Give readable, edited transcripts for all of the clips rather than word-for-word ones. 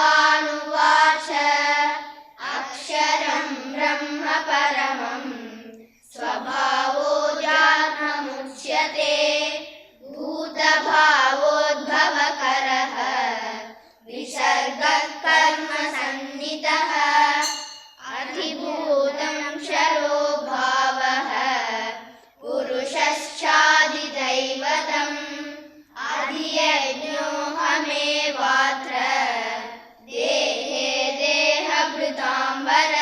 भगवानुवाच अक्षरं ब्रह्म परमं स्वभावोऽध्यात्ममुच्यते भूतभावोद्भवकरः विसर्गः कर्मसन्निधः अधिभूतं क्षरो भावः पुरुषश्चादिदैवतम् अधियज्ञोऽहमेवात्र देहे देहभृताम्बर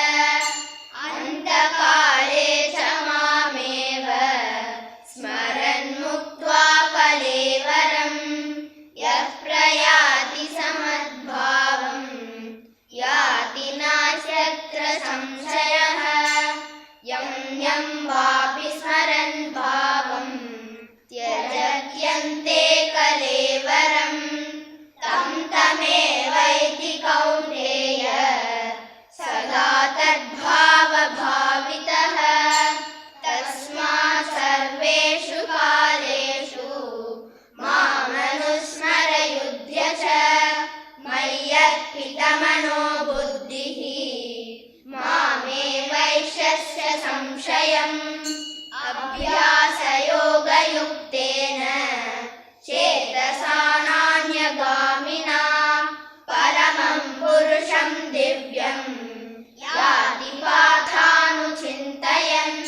अन्तकाले च मामेव स्मरन् मुक्त्वा कलेवरम् यः प्रयाति समद्भावम् याति नास्यत्र संशयः यं यं वापि स्मरन् भावम् त्यजत्यन्ते कलेवरम् तं तमेवैति कौन्तेय सदा तद्भावभावितः तस्मात् सर्वेषु कालेषु मामनुस्मरयुध्य च मय्यर्पितमनो बुद्धिः मामे वैश्यस्य संशयम् अभ्यासयोगयुक्तेन चेतसा नान्यगामिना परमं पुरुषं दिव्यं याति पार्थानुचिन्तयन्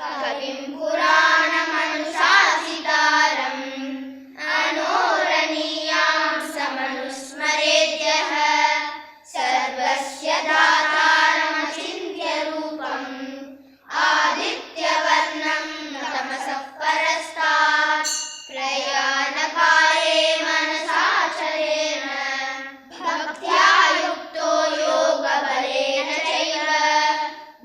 कविं पुराणमनुशासितारम् अनोरणीयां समनुस्मरेद्यः सर्वस्य दातारमचिन्त्य रूपम् आदित्यवर्णं तमसः परस्तात् प्रयाणकाले मनसाचरेण भक्त्या युक्तो योगबलेन चैव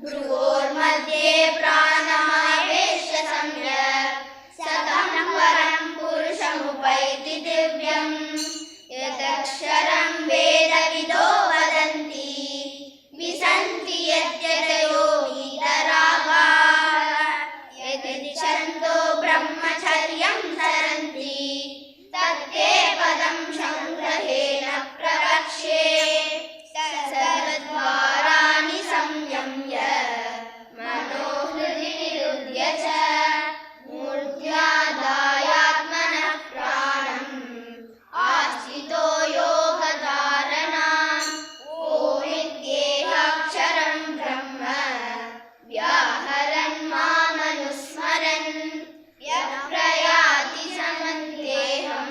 भ्रुवोर्मध्ये प्राणमावेश्य सम्यक् सतं परं पुरुषमुपैति दिव्यम् यदक्षरं वेदविदो वदन्ति विसन्ति यद्यतयो वीतरागाः यदिच्छन्तो ब्रह्मचर्यं सरन्ति तत्ते पदं संग्रहेण प्रवक्ष्ये सर्वद्वाराणि संयम्य मनोहृदि निरुध्य च मूर्ध्यादायात्मनः प्राणम् आश्रितो योगधारणाम् ओमित्येकाक्षरं ब्रह्म व्याहरन् मामनुस्मरन् यः प्रयाति समन्तेऽहं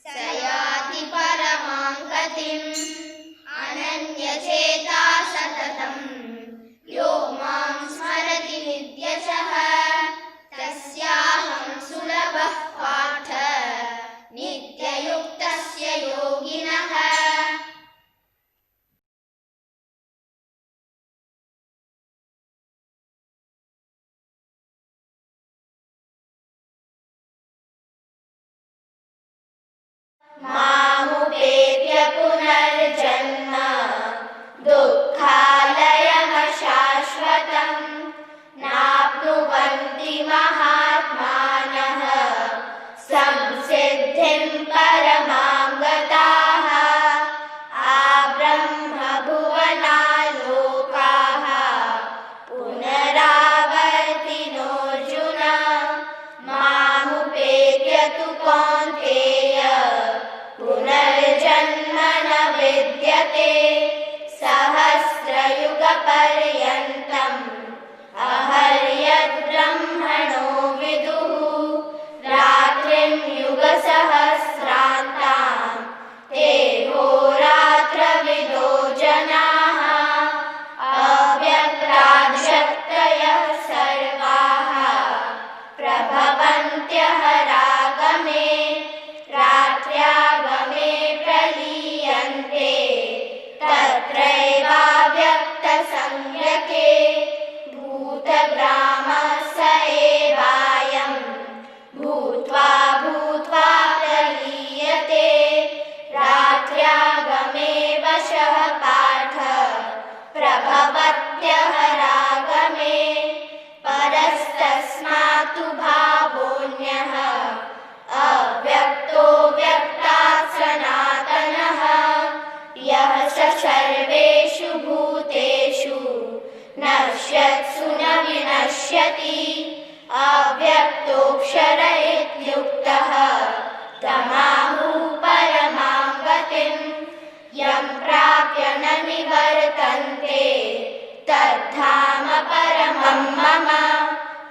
स याति परमां गतिम् अनन्यचेता सततं यो मां स्मरति नित्यशः तस्याहं सुलभः पार्थ नित्ययुक्तस्य योगिनः। मामुपेत्य पुनर्जन्म दुःखालयमशाश्वतम् नाप्नुवन्ति महात्मानः संसिद्धिं परमां गताः आब्रह्मभुवनालोकाः पुनरावर्तिनोऽर्जुन मामुपेत्य तु कौन्तेय पुनः मुच्यते सहस्रयुगपर्यन्तम् अहर्यद्ब्रह्मणो विदुः रात्रिं युगसहस्रान्तां ते होरात्रविदो जनाः अव्यक्ताद्शक्तयः सर्वाः प्रभवन्त्यः रागमे रात्र्यागमे प्रलीयन्ते तत्रैवाव्यक्तसंज्ञके भूतग्रामः स एवायं भूत्वा भूत्वा प्रलीयते रात्र्यागमे वशः पार्थ प्रभवत्यः रागमे परस्तस्मात्तु भावोऽन्यः अव्यक्तो व्यक्तात् सनातनः यः स सर्वेषु भूतेषु नश्यत्सु न विनश्यति अव्यक्तोऽक्षर इत्युक्तः तमाहुः परमां गतिं यं प्राप्य न निवर्तन्ते तद्धाम परमं मम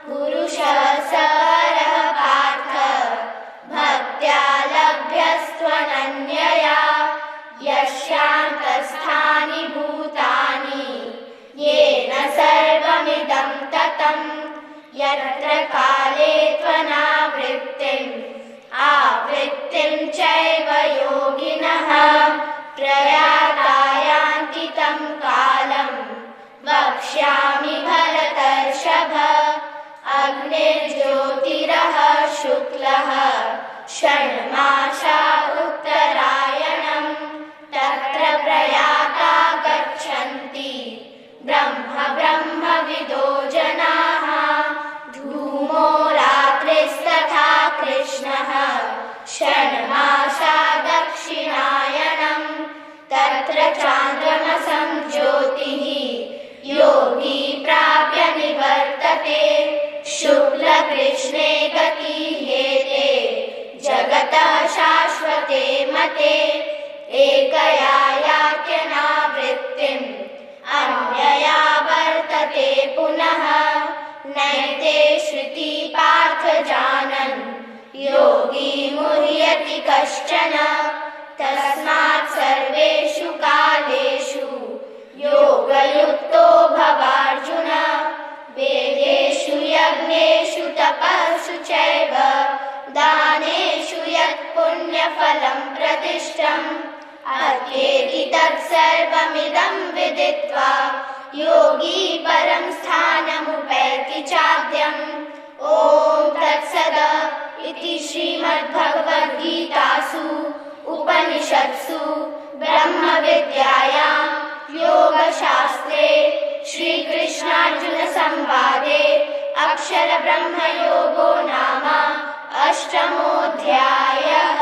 पुरुषः स परः पार्थ भक्त्या लभ्यस्त्वनन्यया यस्यान्तस्थानि भूतानि येन सर्वमिदं ततं यत्र काले त्वनावृत्तिम् आवृत्तिं चैव योगिनः प्रयाता यान्ति तं कालं वक्ष्यामि भरतर्षभ अग्निर्ज्योतिरः शुक्लः षण्मासा उत्तरायणं तत्र प्रयाता गच्छन्ति ब्रह्मविदो जनाः धूमो रात्रिस्तथा कृष्णः षण्मासा दक्षिणायनं तत्र चान्द्रमसं ज्योतिः योगी प्राप्य निवर्तते शुक्लकृष्णे गतिहेते जगतः शाश्वते मते एकया यात्यनावृत्तिम् अन्यया वर्तते पुनः नैते श्रुति पार्थ जानन् योगी मुह्यति कश्चन तस्मात् सर्वेषु कालेषु योगयुक्तो भवार्जुन वेदेषु यज्ञेषु तपस्सु चैव दानेषु यत् पुण्यफलं प्रतिष्ठम् अत्येति तत्सर्वमिदं विदित्वा योगी परं स्थानमुपैति चाद्यम् ॐ तत्सद इति श्रीमद्भगवद्गीतासु उपनिषत्सु ब्रह्मविद्यायां योगशास्त्रे श्रीकृष्णार्जुनसंवादे अक्षरब्रह्मयोगो नाम अष्टमोऽध्यायः।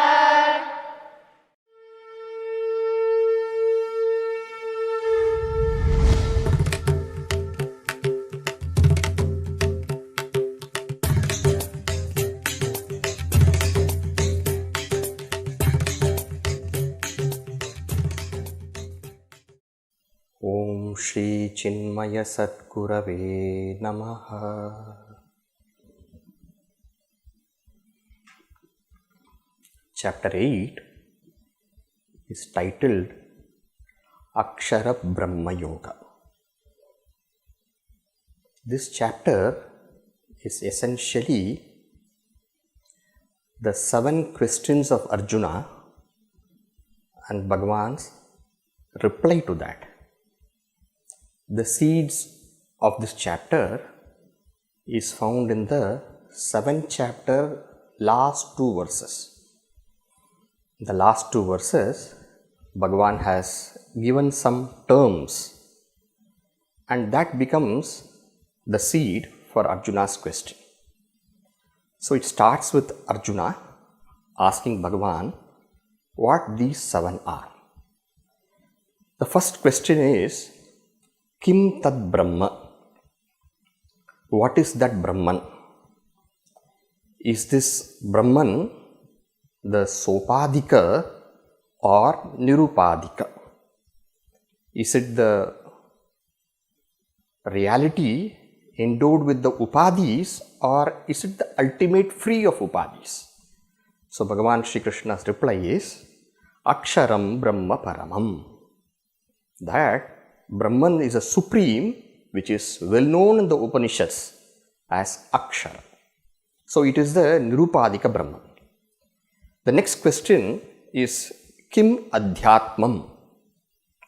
ओम श्री चिन्मय सद्गुरवे नमः। Chapter 8 is titled Akshara Brahma Yoga. This chapter is essentially the 7 questions of Arjuna and Bhagavan's reply to that. The seeds of this chapter is found in the 7th chapter last 2 verses. In the last 2 verses, Bhagavan has given some terms and that becomes the seed for Arjuna's question. So it starts with Arjuna asking Bhagavan what these 7 are. The first question is, Kim Tad Brahma? What is that Brahman? Is this Brahman the Sopadika or Nirupadika? Is it the reality endowed with the upadhis, or is it the ultimate free of upadhis? So Bhagavan Shri Krishna's reply is Aksharam Brahma Paramam. That Brahman is a supreme which is well known in the Upanishads as Akshara. So it is the Nirupadika Brahman. The next question is Kim Adhyatmam?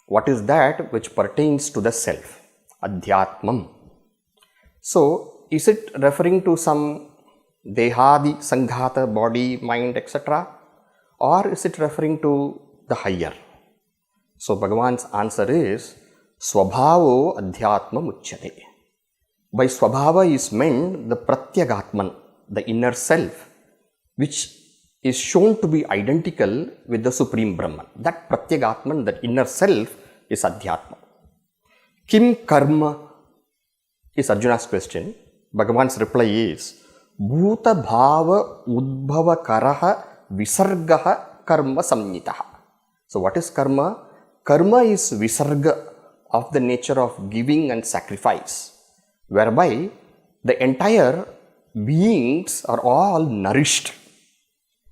What is that which pertains to the self? Adhyatmam. So is it referring to some Dehadi, Sanghata, body, mind, etc.? Or is it referring to the higher? So Bhagavan's answer is Swabhavo Adhyatma Muchyate. By Swabhava is meant the Pratyagatman, the inner self, which is shown to be identical with the Supreme Brahman. That Pratyagatman, that inner self, is Adhyatma. Kim Karma is Arjuna's question. Bhagavan's reply is Bhuta Bhava Udbhava Karaha Visargaha Karma Samnitaha. So what is karma? Karma is visarga of the nature of giving and sacrifice, whereby the entire beings are all nourished.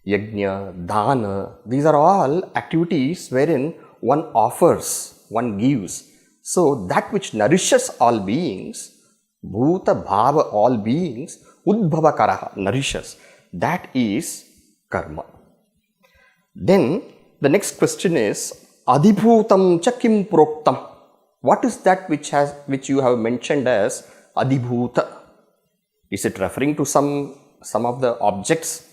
Yajna, dana, these are all activities wherein one offers, one gives. So that which nourishes all beings, bhuta bhava, all beings, udbhava karaha, nourishes, that is karma. Then the next question is Adhibhutam cha kim proktam. What is that which you have mentioned as Adhibhuta? Is it referring to some of the objects?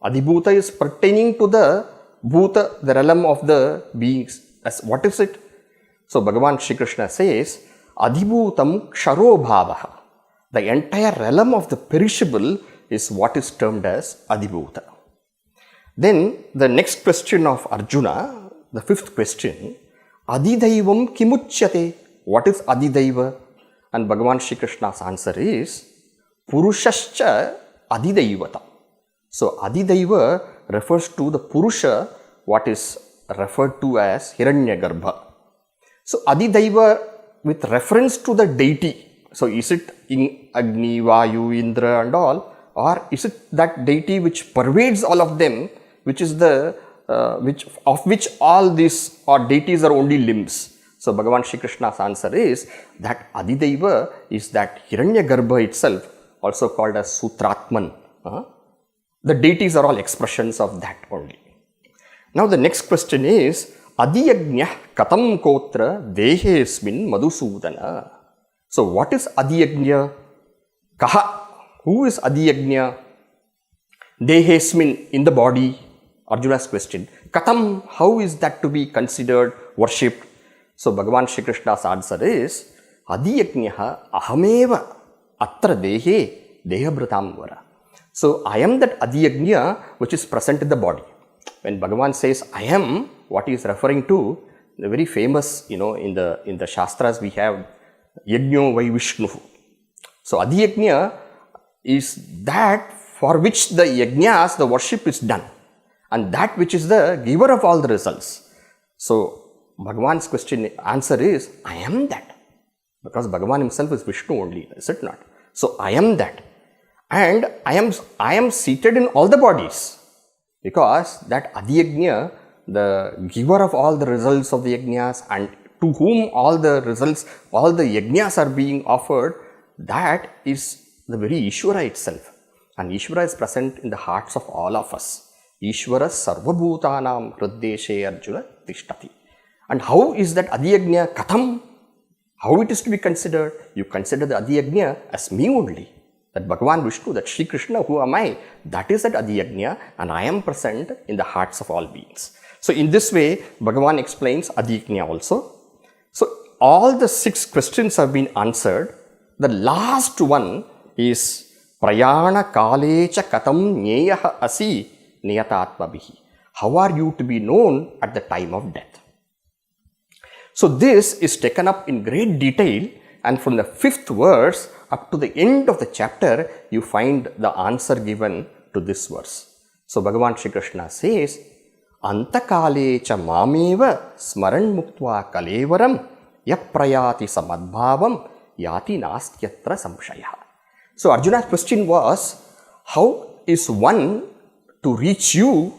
Adhibhuta is pertaining to the Bhuta, the realm of the beings. What is it? So Bhagavan Shri Krishna says Adhibhutam ksharo bhavaha. The entire realm of the perishable is what is termed as Adhibhuta. Then the next question of Arjuna, the fifth question, Adidaivam kimuchyate. What is Adidaiva? And Bhagavan Shri Krishna's answer is Purushascha Adidaivata. So Adidaiva refers to the Purusha, what is referred to as Hiranyagarbha. So Adidaiva with reference to the deity. So is it in Agni, Vayu, Indra and all, or is it that deity which pervades all of them, which is the which all these or deities are only limbs? So Bhagavan Shri Krishna's answer is that Adidaiva is that Hiranyagarbha itself, also called as Sutratman. The deities are all expressions of that only. Now the next question is Adiyagnya Katam Kotra Dehesmin Madhusudana. So what is Adiyagnya? Kaha? Who is Adiyagnya? Dehesmin, in the body. Arjuna's question. Katam, how is that to be considered, worshipped? So Bhagavan Shri Krishna's answer is Adiyagnya ahameva atra dehe dehabratam vara. So I am that Adiyagnya which is present in the body. When Bhagavan says I am, what he is referring to, the very famous, in the Shastras we have Yajno Vai Vishnu. So Adiyagnya is that for which the yajnas, the worship is done, and that which is the giver of all the results. So Bhagavan's answer is I am that, because Bhagavan himself is Vishnu only, is it not? So I am that, and I am seated in all the bodies, because that Adiyagnya, the giver of all the results of the yajnas, and to whom all the results, all the yajnas are being offered, that is the very Ishvara itself. And Ishvara is present in the hearts of all of us. Ishvara sarvabhutanam hriddeshe Arjuna tishtati. And how is that Adiyagnya katham? How it is to be considered? You consider the Adiyagnya as me only. That Bhagavan Vishnu, that Sri Krishna, who am I? That is that Adiyagnya, and I am present in the hearts of all beings. So in this way, Bhagavan explains Adiyagnya also. So all the 6 questions have been answered. The last one is Prayana Kalecha Katam Nyeyaha Asi Niyatatma Bihi. How are you to be known at the time of death? So this is taken up in great detail, and from the 5th verse up to the end of the chapter, you find the answer given to this verse. So Bhagavan Shri Krishna says, antakale cha mameva smaran muktva kalevaram yaprayati samadbhavam yati nastyatra samshaya. So Arjuna's question was, how is one to reach you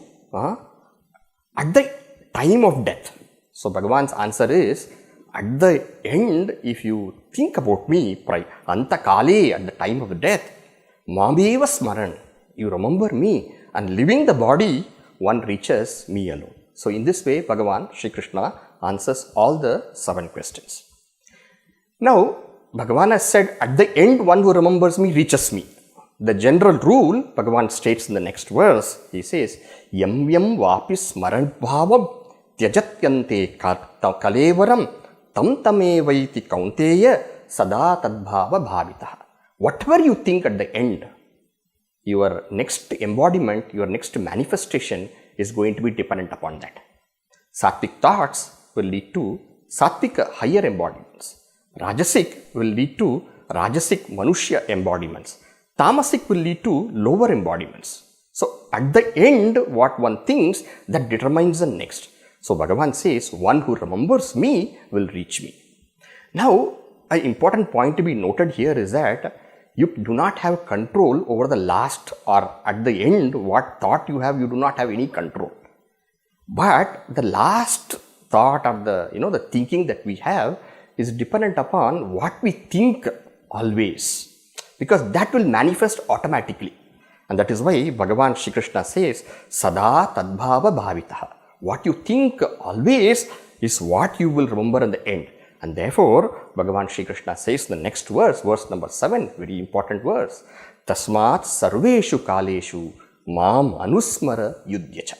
at the time of death? So Bhagavan's answer is, at the end, if you think about me, antakale, at the time of death, mameva smaran, you remember me, and leaving the body, one reaches me alone. So in this way, Bhagavan Shri Krishna answers all the 7 questions. Now, Bhagavan has said, at the end, one who remembers me reaches me. The general rule, Bhagavan states in the next verse, he says, Yam yam vapis smarantbhavam tyajatyante kalevaram tam tamevaiti kaunteya sada tadbhava bhavitaha. Whatever you think at the end, your next embodiment, your next manifestation is going to be dependent upon that. Sattvic thoughts will lead to sattvic higher embodiments. Rajasic will lead to Rajasic Manushya embodiments. Tamasic will lead to lower embodiments. So at the end, what one thinks, that determines the next. So Bhagavan says, one who remembers me will reach me. Now, an important point to be noted here is that you do not have control over the last or at the end, what thought you have, you do not have any control. But the last thought of the thinking that we have is dependent upon what we think always, because that will manifest automatically. And that is why Bhagavan Shri Krishna says, Sada Tadbhava Bhavitaha. What you think always is what you will remember in the end. And therefore, Bhagavan Shri Krishna says in the next verse, verse number 7, very important verse, Tasmat Sarveshu Kaleshu Mam Anusmara Yudhyacha.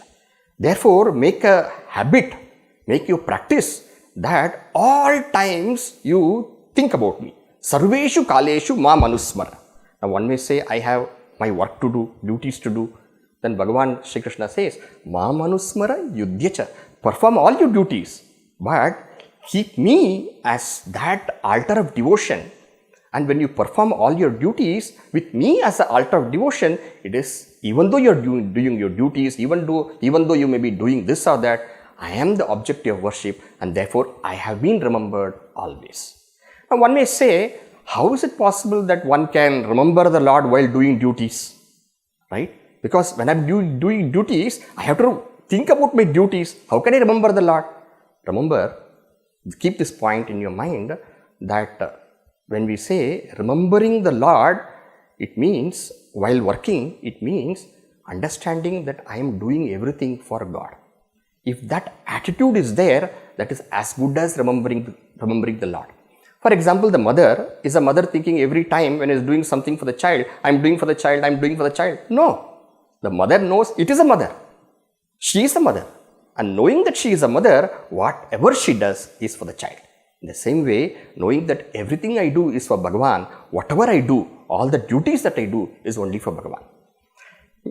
Therefore, make a habit, make your practice that all times you think about me. Sarveshu Kaleshu Mam Anusmara. Now one may say, I have my work to do, duties to do. Then Bhagavan Shri Krishna says, Mam Anusmara Yudhyacha. Perform all your duties, but keep me as that altar of devotion. And when you perform all your duties with me as the altar of devotion, it is, even though you are doing your duties, even though you may be doing this or that, I am the object of worship, and therefore I have been remembered always. Now one may say, how is it possible that one can remember the Lord while doing duties? Right? Because when I am doing duties, I have to think about my duties. How can I remember the Lord? Remember, keep this point in your mind, that when we say remembering the Lord, it means while working, it means understanding that I am doing everything for God. If that attitude is there, that is as good as remembering the Lord. For example, the mother is a mother thinking every time when he is doing something for the child, I am doing for the child, I am doing for the child. No, the mother knows it is a mother. She is a mother. And knowing that she is a mother, whatever she does is for the child. In the same way, knowing that everything I do is for Bhagavan, whatever I do, all the duties that I do is only for Bhagavan.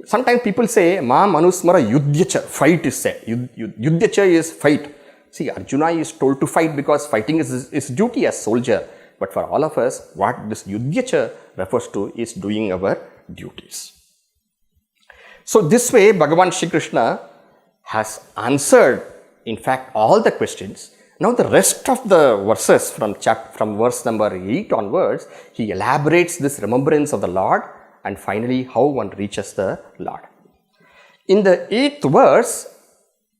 Sometimes people say, Ma Manusmara Yudhyacha, fight is said. Yudhyacha is fight. See, Arjuna is told to fight because fighting is his duty as soldier. But for all of us, what this Yudhyacha refers to is doing our duties. So this way, Bhagavan Shri Krishna has answered, in fact, all the questions. Now the rest of the verses from verse number 8 onwards, he elaborates this remembrance of the Lord and finally how one reaches the Lord. In the 8th verse,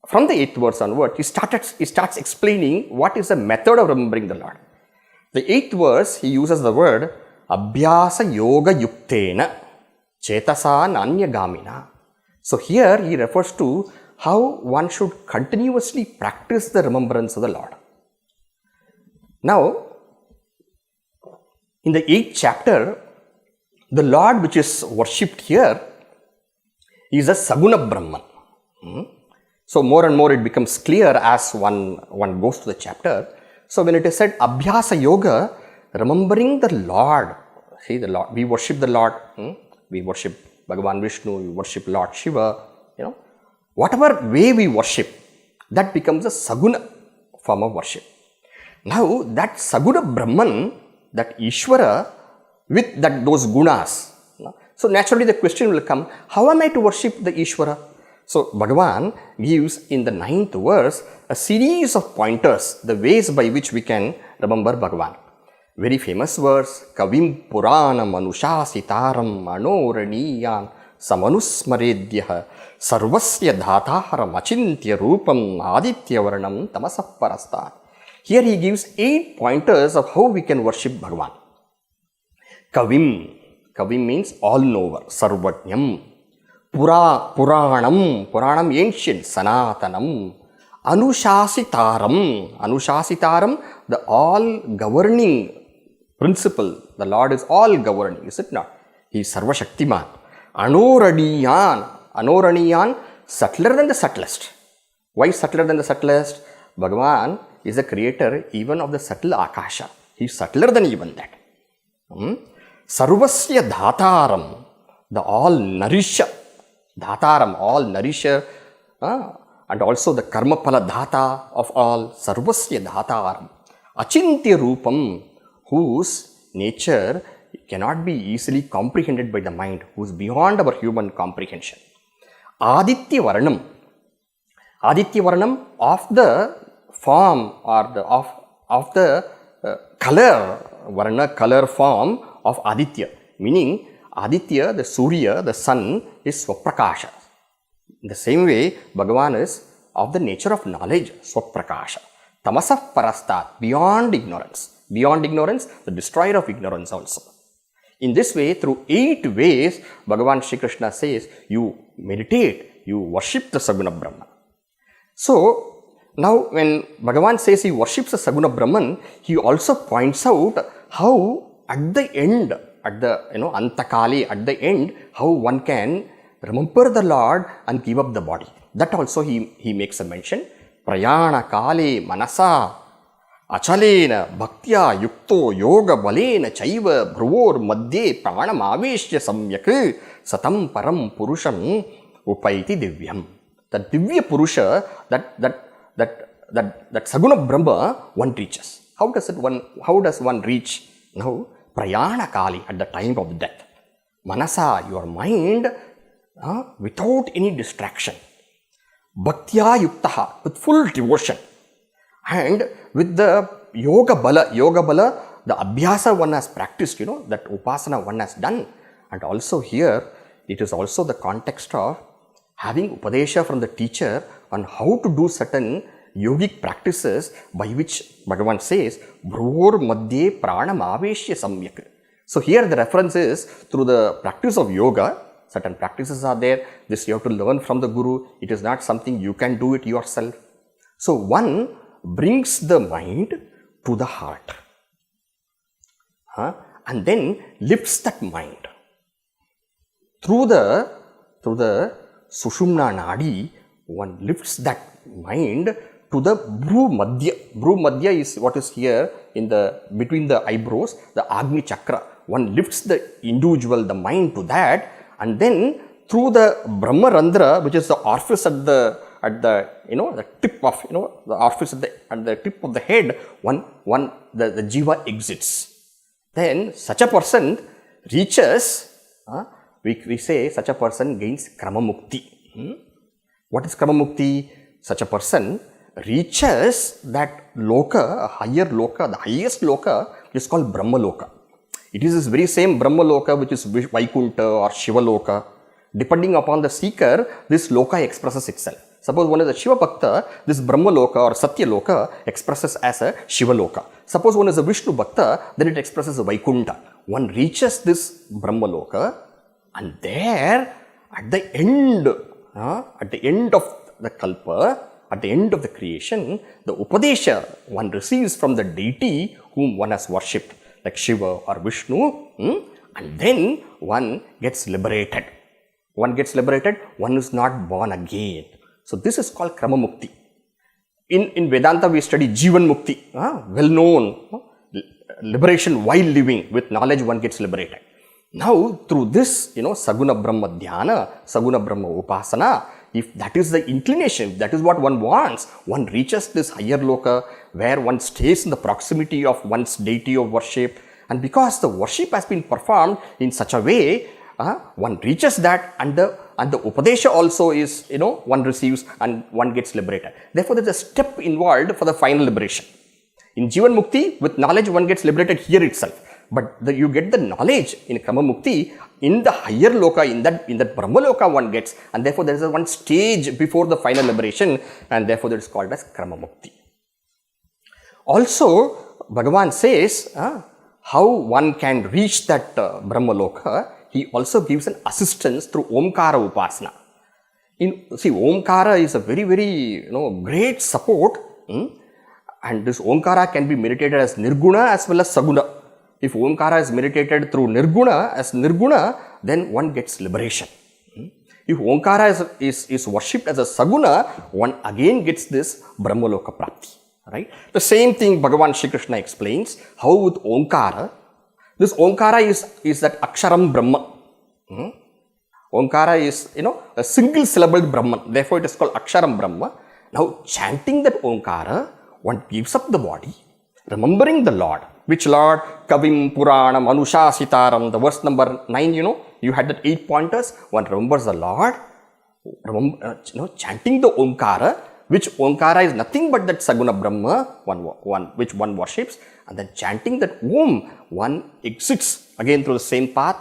from the 8th verse onward, he starts explaining what is the method of remembering the Lord. The 8th verse, he uses the word Abhyasa Yoga Yuktena Chetasa Nanya Gamina. So here he refers to how one should continuously practice the remembrance of the Lord. Now, in the 8th chapter, the Lord which is worshipped here is a Saguna Brahman. So more and more it becomes clear as one goes to the chapter. So when it is said Abhyasa Yoga, remembering the Lord, see the Lord, we worship the Lord, we worship Bhagavan Vishnu, we worship Lord Shiva, whatever way we worship, that becomes a Saguna form of worship. Now that Saguna Brahman, that Ishvara, with those gunas. So naturally the question will come, how am I to worship the Ishvara? So Bhagavan gives in the 9th verse a series of pointers, the ways by which we can remember Bhagavan. Very famous verse, Kavim Puranam Anushasitaram Anoraniyan Samanusmaredyah Sarvasya Dhataharam Achintya Rupam Aditya Varnam Tamasah Parastat. Here he gives 8 pointers of how we can worship Bhagavan. Kavim. Kavim means all-knower, Sarvajnam. Puranam. Puranam ancient, Sanatanam. Anushasitaram. Anushasitaram, the all-governing principle. The Lord is all-governing, is it not? He is Sarvashaktiman. Anoraniyan. Anoraniyan, subtler than the subtlest. Why subtler than the subtlest? Bhagavan is the creator even of the subtle Akasha. He is subtler than even that. Sarvasya Dhataram, the all-nourisher. Dhataram, all-nourisher. And also the Karmapala Dhata of all. Sarvasya Dhataram. Achintya Rupam, whose nature cannot be easily comprehended by the mind, who is beyond our human comprehension. Aditya Varnam. Aditya Varnam of the form or the of the color, Varna, color form of Aditya. Meaning Aditya, the Surya, the sun is Swaprakasha. In the same way, Bhagavan is of the nature of knowledge, Swaprakasha. Tamasah Parastat, beyond ignorance. Beyond ignorance, the destroyer of ignorance also. In this way, through 8 ways, Bhagavan Shri Krishna says, you meditate, you worship the Saguna Brahman. So, now when Bhagavan says he worships the Saguna Brahman, he also points out how at the end, at the Antakali, at the end, how one can remember the Lord and give up the body. That also he makes a mention. Prayana Kale Manasa Achalena Bhaktya Yukto Yoga Balena Chaiva Bhruvor Madhye Pranam Aveshya Samyak Satam Param Purusham Upaiti Divyam. That Divya Purusha, that Saguna Brahma, one reaches. How does one reach? Now, Prayana Kali, at the time of death. Manasa, your mind, without any distraction. Bhaktya Yuktaha, with full devotion. And with the Yoga Bala, the Abhyasa one has practiced, that Upasana one has done. And also here, it is also the context of having Upadesha from the teacher on how to do certain yogic practices by which Bhagavan says, Bhruvor Madhye Pranam Aveshya Samyak. So here the reference is through the practice of yoga. Certain practices are there. This you have to learn from the Guru. It is not something you can do it yourself. So one brings the mind to the heart. And then lifts that mind. Through the Sushumna Nadi, one lifts that mind to the Bhru Madhya. Bhru Madhya is what is here in between the eyebrows, the Agni Chakra. One lifts the individual, the mind to that, and then through the Brahmarandra, which is the orifice at the tip of the orifice at the tip of the head, the jiva exits. Then such a person reaches. We say such a person gains Krama Mukti. What is Krama Mukti? Such a person reaches that loka, a higher loka, the highest loka is called Brahma Loka. It is this very same Brahma Loka which is Vaikunta or Shiva Loka. Depending upon the seeker, this loka expresses itself. Suppose one is a Shiva Bhakta, this Brahma Loka or Satya Loka expresses as a Shiva Loka. Suppose one is a Vishnu Bhakta, then it expresses a Vaikunta. One reaches this Brahma Loka, and there at the end of the Kalpa, at the end of the creation, the Upadesha one receives from the deity whom one has worshipped, like Shiva or Vishnu, and then one gets liberated. One gets liberated, one is not born again. So this is called Krama Mukti. In Vedanta we study Jivan Mukti, well known, liberation while living. With knowledge one gets liberated. Now through this, Saguna Brahma Dhyana, Saguna Brahma Upasana, if that is the inclination, that is what one wants, one reaches this higher loka where one stays in the proximity of one's deity of worship. And because the worship has been performed in such a way, one reaches that, and the and the Upadesha also is, one receives and one gets liberated. Therefore, there is a step involved for the final liberation. In Jivan Mukti, with knowledge, one gets liberated here itself. But you get the knowledge in Krama Mukti, in the higher loka, in that Brahma loka one gets, and therefore there is one stage before the final liberation, and therefore that is called as Krama Mukti. Also, Bhagavan says how one can reach that Brahma loka. He also gives an assistance through Omkara Upasana. Omkara is a very, very great support, and this Omkara can be meditated as Nirguna as well as Saguna. If Omkara is meditated through Nirguna, then one gets liberation. If Omkara is worshipped as a Saguna, one again gets this Brahmaloka Prapti. Right? The same thing Bhagavan Shri Krishna explains how with Omkara. This Omkara is that Aksharam Brahma. Omkara is, a single syllabled Brahman. Therefore, it is called Aksharam Brahma. Now, chanting that Omkara, one gives up the body, remembering the Lord. Which Lord? Kavim, Puranam, Anushasitaram. The verse number 9, you had that 8 pointers. One remembers the Lord, chanting the Omkara, which Omkara is nothing but that Saguna Brahma, which one worships, and then chanting that Om, one exits again through the same path,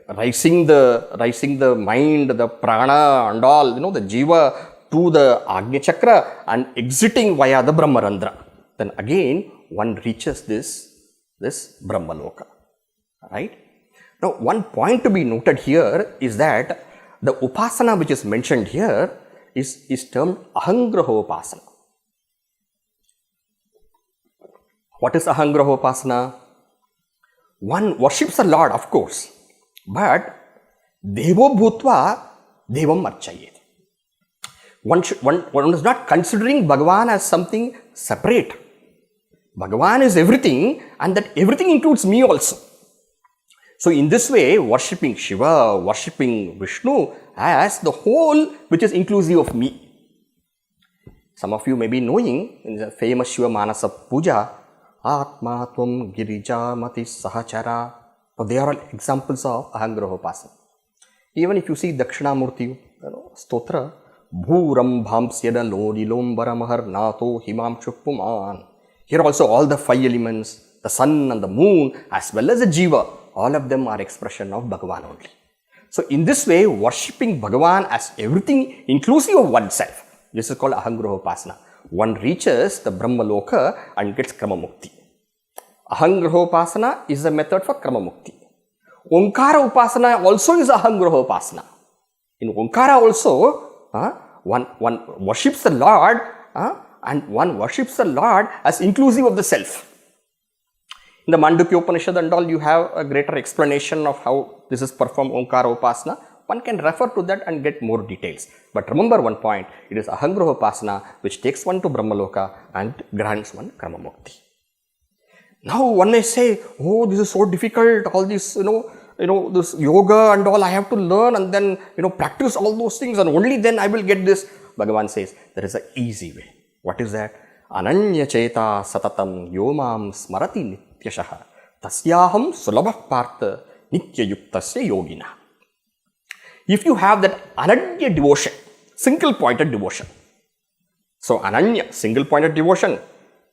rising the mind, the prana and all, the jiva to the Agnya Chakra and exiting via the Brahmarandra. Then again, one reaches this Brahma Loka. Right? Now, one point to be noted here is that the Upasana which is mentioned here is termed Ahangrahopasana. What is Ahangrahopasana? One worships the Lord, of course, but Devo Bhutva Devam Archayet. One is not considering Bhagavan as something separate. Bhagavan is everything, and that everything includes me also. So in this way, worshipping Shiva, worshipping Vishnu as the whole which is inclusive of me. Some of you may be knowing in the famous Shiva Manasa Puja, Atma Tvam Girija Mati Sahachara. So they are all examples of Ahangrahopasana. Even if you see Dakshinamurti, Stotra, Bhuram Bhamsyada Lodilombaramahar Nato Himam Chupuman. Here also all the 5 elements, the sun and the moon, as well as the jiva, all of them are expression of Bhagavan only. So in this way, worshipping Bhagavan as everything inclusive of oneself, this is called Ahangrahopasana. One reaches the Brahma Loka and gets Krama Mukti. Ahangrahopasana is the method for Krama Mukti. Omkara Upasana also is Ahangrahopasana. In Omkara also, one worships the Lord, and one worships the Lord as inclusive of the self. In the Mandukya Upanishad and all, you have a greater explanation of how this is performed, Omkara Upasana. One can refer to that and get more details. But remember one point, it is Ahangrahopasana which takes one to Brahmaloka and grants one Krama Mukti. Now one may say, oh, this is so difficult, all this, this yoga and all I have to learn and then, practice all those things and only then I will get this. Bhagavan says, there is an easy way. What is that? Ananya Cheta Satatam Yomam Smarati Nityashaha Tasyaham Sulabha Partha Nitya Yuktasya Yogina. If you have that Ananya devotion, single pointed devotion. So Ananya, single pointed devotion.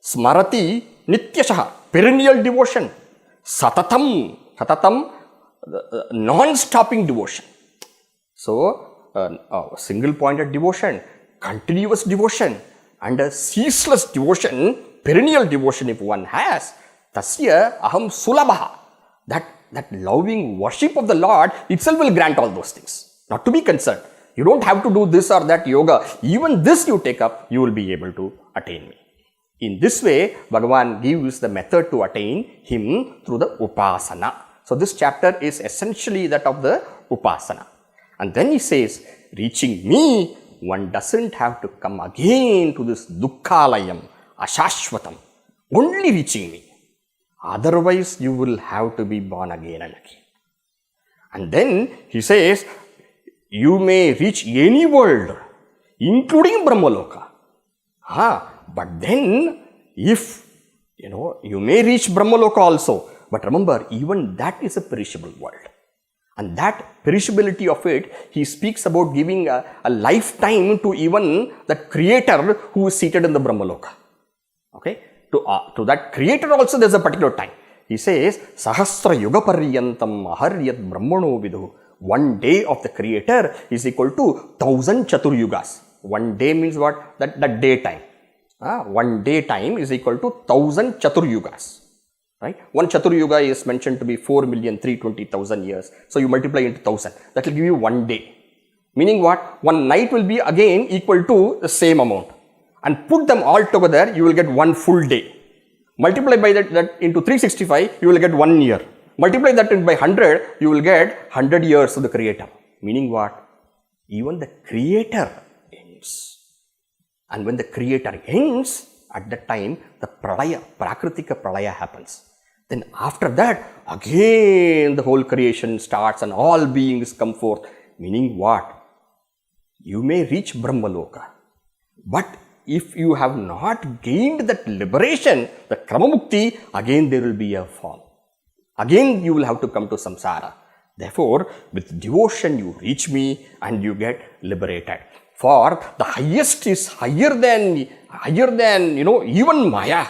Smarati Nityashaha, perennial devotion. Satatam, non-stopping devotion. So single pointed devotion, continuous devotion, and a ceaseless devotion, perennial devotion if one has, tasya aham sulabha, that loving worship of the Lord itself will grant all those things. Not to be concerned. You don't have to do this or that yoga. Even this you take up, you will be able to attain me. In this way, Bhagavan gives the method to attain him through the upasana. So this chapter is essentially that of the upasana. And then he says, reaching me, one doesn't have to come again to this dukkhalayam, ashashvatam, only reaching me. Otherwise, you will have to be born again and again. And then he says, you may reach any world, including Brahmaloka. But then, if, you may reach Brahmaloka also, but remember, even that is a perishable world. And that perishability of it, he speaks about giving a lifetime to even that creator who is seated in the Brahmaloka. Okay? To that creator also there's a particular time. He says, Sahasra Yuga Paryantam Aharyat Brahmano Vidhu. 1 day of the creator is equal to 1000 Chaturyugas. 1 day means what? That day time. 1 day time is equal to 1000 Chaturyugas. Right? 1 Chaturyuga is mentioned to be 4,320,000 years. So you multiply into 1000. That will give you 1 day. Meaning what? 1 night will be again equal to the same amount. And put them all together, you will get 1 full day. Multiply by that into 365, you will get 1 year. Multiply that by 100, you will get 100 years of the creator. Meaning what? Even the creator ends. And when the creator ends, at that time, the pralaya, prakritika pralaya happens. Then after that, again the whole creation starts and all beings come forth. Meaning what? You may reach Brahmaloka. But if you have not gained that liberation, the Kramamukti, again there will be a fall. Again you will have to come to samsara. Therefore, with devotion you reach me and you get liberated. For the highest is higher than even Maya.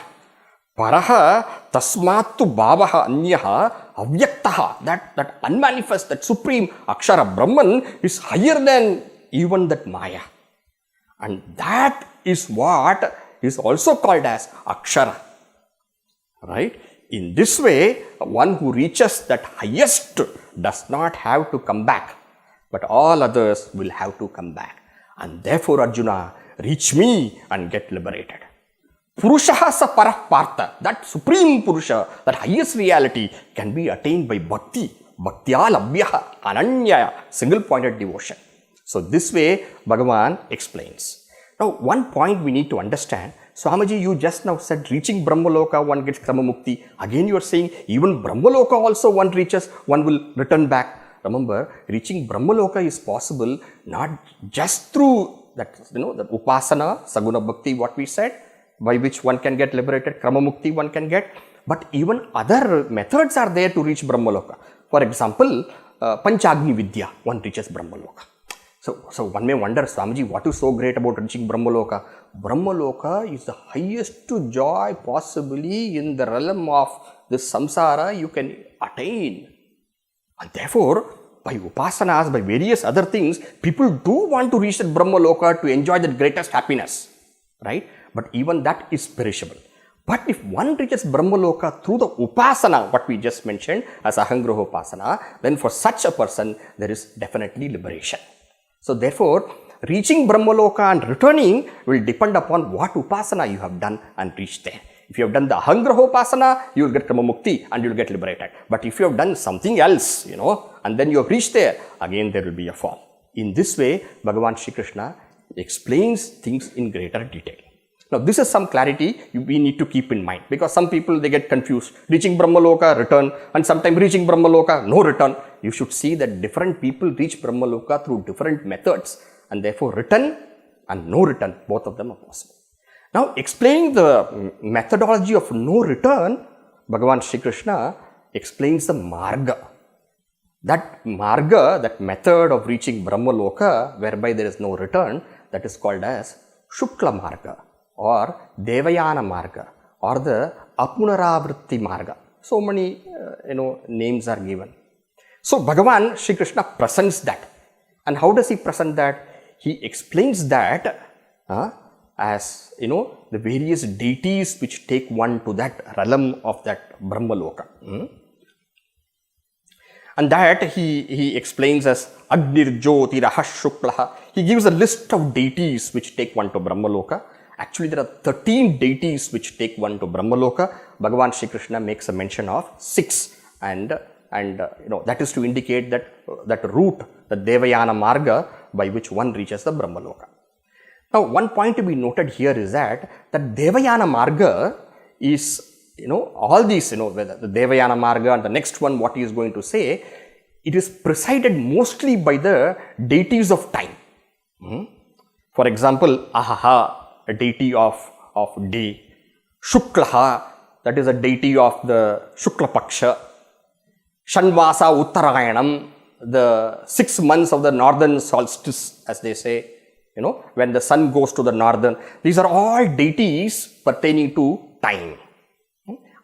Paraha tasmatu bhavaha anyaha avyaktaha. That unmanifest, that supreme Akshara Brahman is higher than even that Maya. And that is what is also called as Akshara. Right? In this way, one who reaches that highest does not have to come back, but all others will have to come back. And therefore, Arjuna, reach me and get liberated. Purushaha sa parah partha, that supreme Purusha, that highest reality can be attained by bhakti, bhaktya labhyaha, ananya, single-pointed devotion. So this way, Bhagavan explains. Now, one point we need to understand, Swamiji, you just now said reaching Brahmaloka, one gets Kramamukti. Again you are saying even Brahmaloka also one reaches, one will return back. Remember, reaching Brahmaloka is possible not just through that, that Upasana, Saguna Bhakti, what we said, by which one can get liberated, Kramamukti one can get, but even other methods are there to reach Brahmaloka. For example, Panchagni Vidya, one reaches Brahmaloka. So one may wonder, Swamiji, what is so great about reaching Brahmaloka? Brahmaloka is the highest joy possibly in the realm of this samsara you can attain. And therefore, by upasanas, by various other things, people do want to reach that Brahmaloka to enjoy the greatest happiness. Right? But even that is perishable. But if one reaches Brahmaloka through the upasana, what we just mentioned as Ahangraha Upasana, then for such a person, there is definitely liberation. So therefore, reaching Brahmaloka and returning will depend upon what upasana you have done and reached there. If you have done the Ahangraha Upasana, you will get Kramamukti and you will get liberated. But if you have done something else, and then you have reached there, again there will be a fall. In this way, Bhagavan Shri Krishna explains things in greater detail. Now, this is some clarity we need to keep in mind, because some people, they get confused. Reaching Brahmaloka, return, and sometimes reaching Brahmaloka, no return. You should see that different people reach Brahmaloka through different methods, and therefore return and no return, both of them are possible. Now, explaining the methodology of no return, Bhagavan Shri Krishna explains the marga. That marga, that method of reaching Brahmaloka, whereby there is no return, that is called as Shukla Marga, or Devayana Marga, or the Apunaravriti Marga. So many names are given. So Bhagavan Shri Krishna presents that. And how does he present that? He explains that as the various deities which take one to that realm of that Brahmaloka. And that he explains as Agnir Jyoti Rahash Shuklaha. He gives a list of deities which take one to Brahmaloka. Actually, there are 13 deities which take one to Brahmaloka. Bhagavan Shri Krishna makes a mention of 6, and that is to indicate that route, the Devayana Marga, by which one reaches the Brahmaloka. Now, one point to be noted here is that Devayana Marga is, all these, whether the Devayana Marga and the next one, what he is going to say, it is presided mostly by the deities of time. For example, Ahaha, a deity of day. Shuklaha, that is a deity of the Shukla Paksha. Shanvasa Uttarayanam, the 6 months of the northern solstice, as they say, when the sun goes to the northern. These are all deities pertaining to time.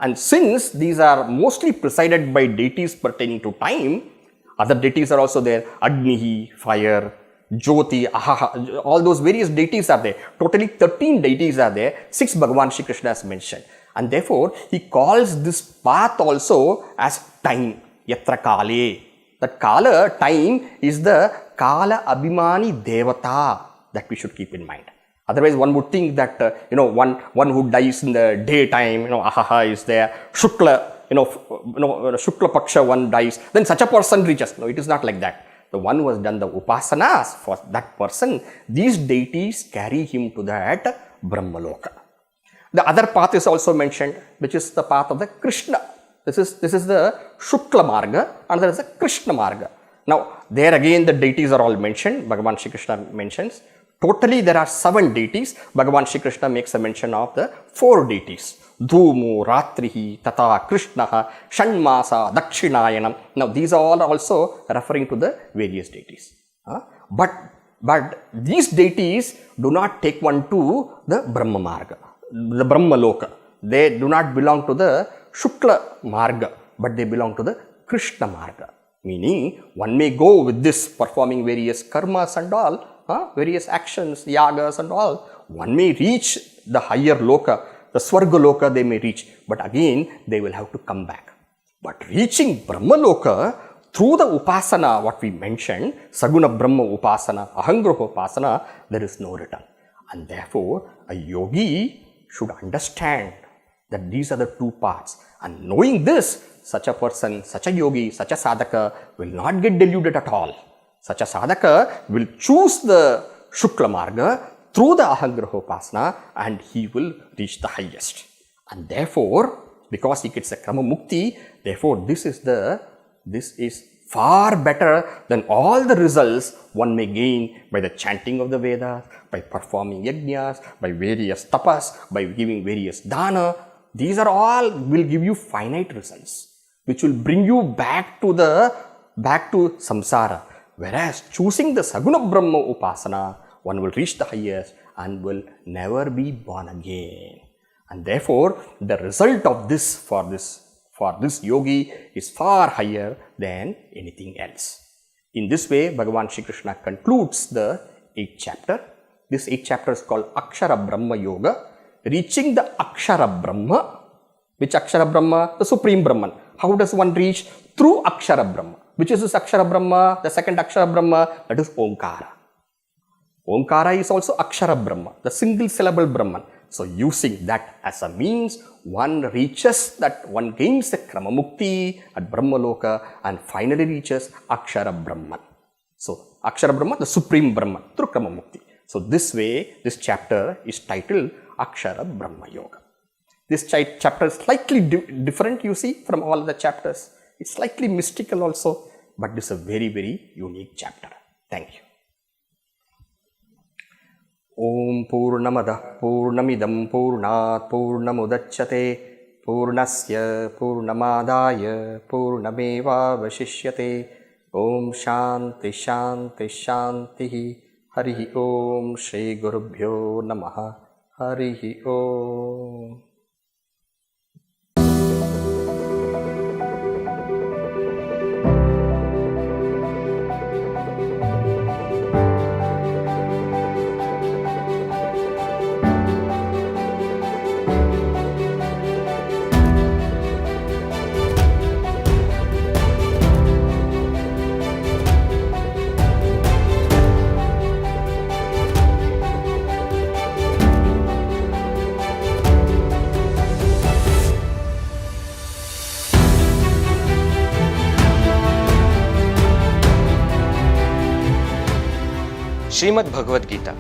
And since these are mostly presided by deities pertaining to time, other deities are also there. Agnihi, fire, Jyoti, Ahaha, all those various deities are there. Totally 13 deities are there. 6 Bhagavan Shri Krishna has mentioned. And therefore, he calls this path also as time. Yatra Kale. That Kala, time, is the Kala Abhimani Devata that we should keep in mind. Otherwise, one would think that, one who dies in the daytime, Ahaha is there. Shukla, Shukla Paksha one dies. Then such a person reaches. No, it is not like that. The one who has done the upasanas for that person, these deities carry him to that Brahmaloka. The other path is also mentioned, which is the path of the Krishna. This is the Shukla Marga, and there is the Krishna Marga. Now, there again the deities are all mentioned. Bhagavan Shri Krishna mentions. Totally there are 7 deities. Bhagavan Shri Krishna makes a mention of the 4 deities. Dhumu, Ratrihi, Tata, Krishnaha, Shanmasa, Dakshinayanam. Now, these are all also referring to the various deities. But these deities do not take one to the Brahma Marga, the Brahma Loka. They do not belong to the Shukla Marga, but they belong to the Krishna Marga. Meaning, one may go with this performing various karmas and all, various actions, yagas and all. One may reach the higher loka, the Swarga Loka they may reach, but again they will have to come back. But reaching Brahma Loka through the Upasana, what we mentioned, Saguna Brahma Upasana, Ahangraha Upasana, there is no return. And therefore, a yogi should understand that these are the 2 paths. And knowing this, such a person, such a yogi, such a sadhaka will not get deluded at all. Such a sadhaka will choose the Shukla Marga through the Ahangraha Upasana, and he will reach the highest. And therefore, because he gets a Krama Mukti, therefore this is far better than all the results one may gain by the chanting of the Vedas, by performing yajnas, by various tapas, by giving various dana. These are all will give you finite results, which will bring you back to samsara. Whereas choosing the Saguna Brahma Upasana, one will reach the highest and will never be born again. And therefore, the result of this for this yogi is far higher than anything else. In this way, Bhagavan Shri Krishna concludes the 8th chapter. This 8th chapter is called Akshara Brahma Yoga. Reaching the Akshara Brahma. Which Akshara Brahma? The Supreme Brahman. How does one reach? Through Akshara Brahma. Which is this Akshara Brahma? The second Akshara Brahma, that is Omkara. Omkara is also Akshara Brahma, the single syllable Brahman. So using that as a means, one reaches that, one gains the Krama Mukti at Brahma Loka and finally reaches Akshara Brahman. So Akshara Brahma, the Supreme Brahman, through Krama Mukti. So this way, this chapter is titled Akshara Brahma Yoga. This chapter is slightly different, you see, from all the chapters. It's slightly mystical also, but this is a very, very unique chapter. Thank you. Om Purnamada Purnamidam Purnat Purnamudachyate Purnasya Purnamadaya Purnameva Vashishyate. Om Shanti Shanti Shanti. Harihi Om Shri Gurubhyo Namaha. Harihi Om. Srimad Bhagavad Gita,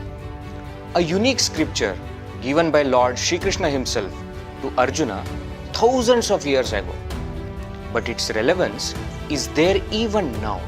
a unique scripture given by Lord Shri Krishna himself to Arjuna thousands of years ago. But its relevance is there even now.